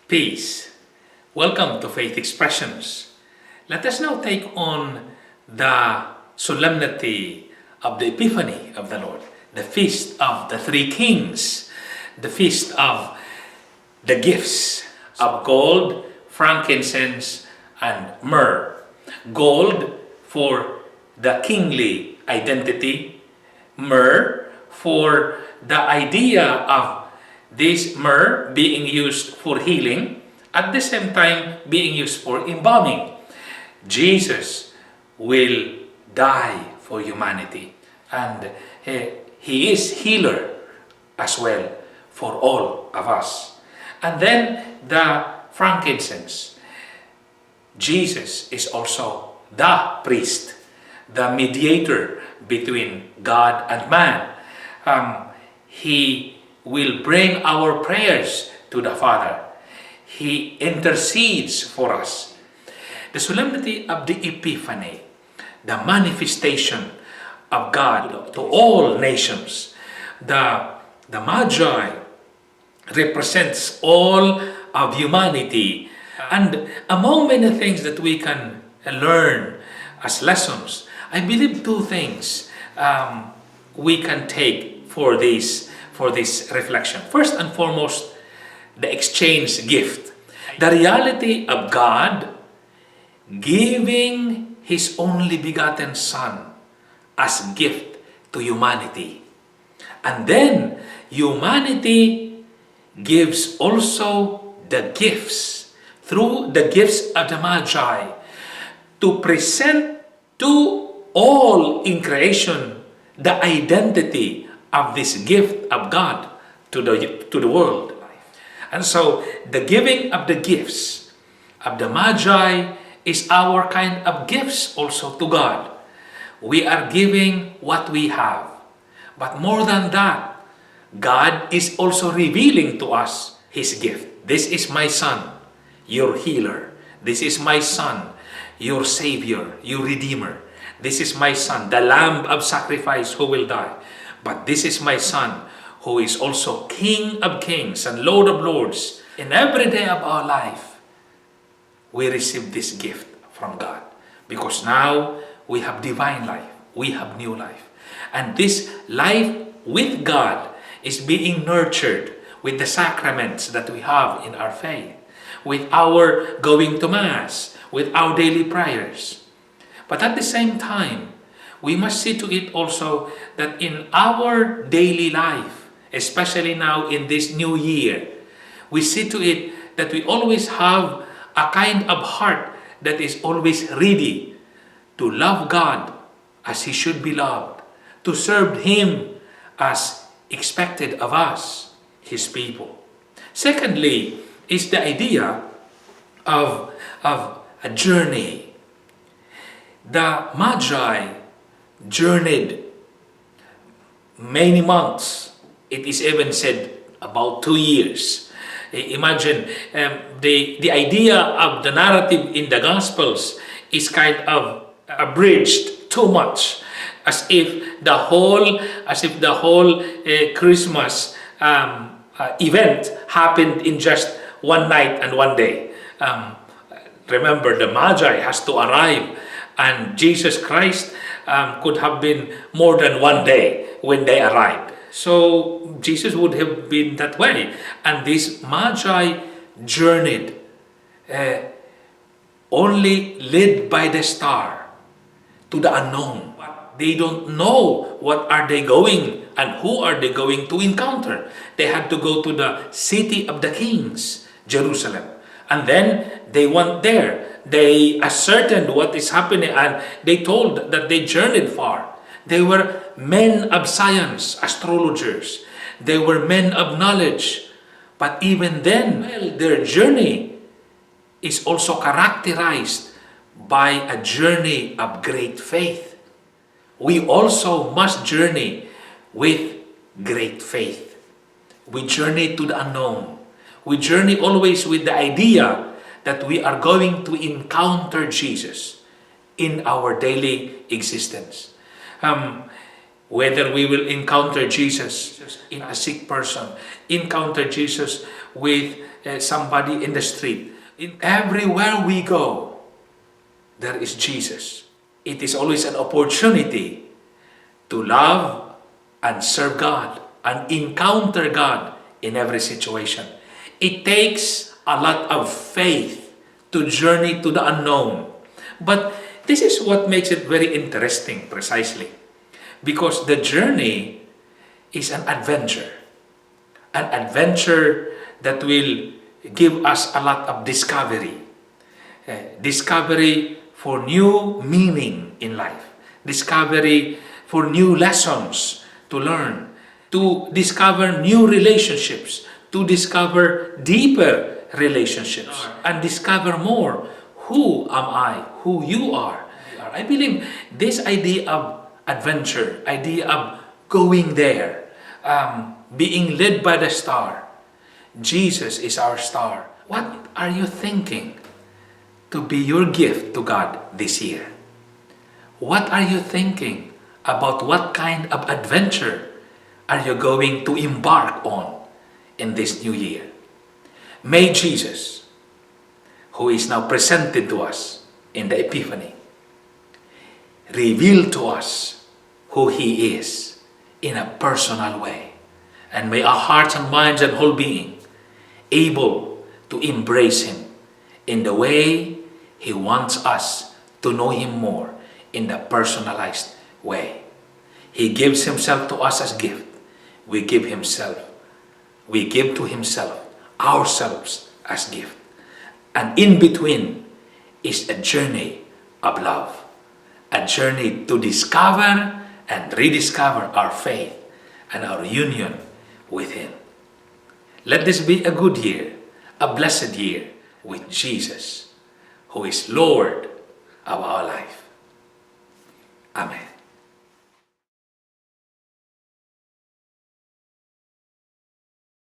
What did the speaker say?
Peace. Welcome to Faith Expressions. Let us now take on the Solemnity of the Epiphany of the Lord, the Feast of the Three Kings, the Feast of the gifts of gold, frankincense, and myrrh. Gold for the kingly identity, myrrh for the idea of this myrrh being used for healing, at the same time being used for embalming. Jesus will die for humanity, and he is healer as well for all of us. And then the frankincense. Jesus is also the priest, the mediator between God and man. He will bring our prayers to the Father. He intercedes for us. The solemnity of the Epiphany, the manifestation of God to all nations. The Magi represents all of humanity. And among many things that we can learn as lessons, I believe two things we can take for this reflection. First and foremost, the exchange gift. The reality of God giving His only begotten Son as gift to humanity. And then humanity gives also the gifts through the gifts of the Magi to present to all in creation the identity of this gift of God to the world. And so the giving of the gifts of the Magi is our kind of gifts also to God. We are giving what we have. But more than that, God is also revealing to us His gift. This is my Son, your healer. This is my Son, your Savior, your Redeemer. This is my Son, the Lamb of sacrifice who will die. But this is my Son, who is also King of kings and Lord of lords. In every day of our life, we receive this gift from God. Because now we have divine life. We have new life. And this life with God is being nurtured with the sacraments that we have in our faith, with our going to Mass, with our daily prayers. But at the same time, we must see to it also that in our daily life, especially now in this new year, we see to it that we always have a kind of heart that is always ready to love God as He should be loved, to serve Him as expected of us, His people. Secondly, is the idea of a journey. The Magi journeyed many months. It is even said about 2 years. Imagine the idea of the narrative in the Gospels is kind of abridged too much, as if the whole Christmas event happened in just one night and one day. Remember, the Magi has to arrive, and Jesus Christ could have been more than one day when they arrived. So Jesus would have been that way. And these Magi journeyed only led by the star to the unknown. They don't know what are they going and who are they going to encounter. They had to go to the city of the kings, Jerusalem. And then they went there. They ascertained what is happening, and they told that they journeyed far. They were men of science, astrologers. They were men of knowledge. But even then, their journey is also characterized by a journey of great faith. We also must journey with great faith. We journey to the unknown. We journey always with the idea that we are going to encounter Jesus in our daily existence. Whether we will encounter Jesus in a sick person, encounter Jesus with somebody in the street. Everywhere we go, there is Jesus. It is always an opportunity to love and serve God and encounter God in every situation. It takes a lot of faith to journey to the unknown. But this is what makes it very interesting, precisely. Because the journey is an adventure that will give us a lot of discovery. Discovery for new meaning in life. Discovery for new lessons to learn. To discover new relationships. To discover deeper relationships. And discover more. Who am I? Who you are? I believe this idea of adventure, idea of going there, being led by the star. Jesus is our star. What are you thinking to be your gift to God this year? What are you thinking about what kind of adventure are you going to embark on in this new year? May Jesus, who is now presented to us in the Epiphany, reveal to us who He is in a personal way. And may our hearts and minds and whole being able to embrace Him in the way He wants us to know Him more, in the personalized way. He gives Himself to us as gift. We give to Himself ourselves as gift. And in between is a journey of love. A journey to discover and rediscover our faith and our union with Him. Let this be a good year, a blessed year with Jesus, who is Lord of our life. Amen.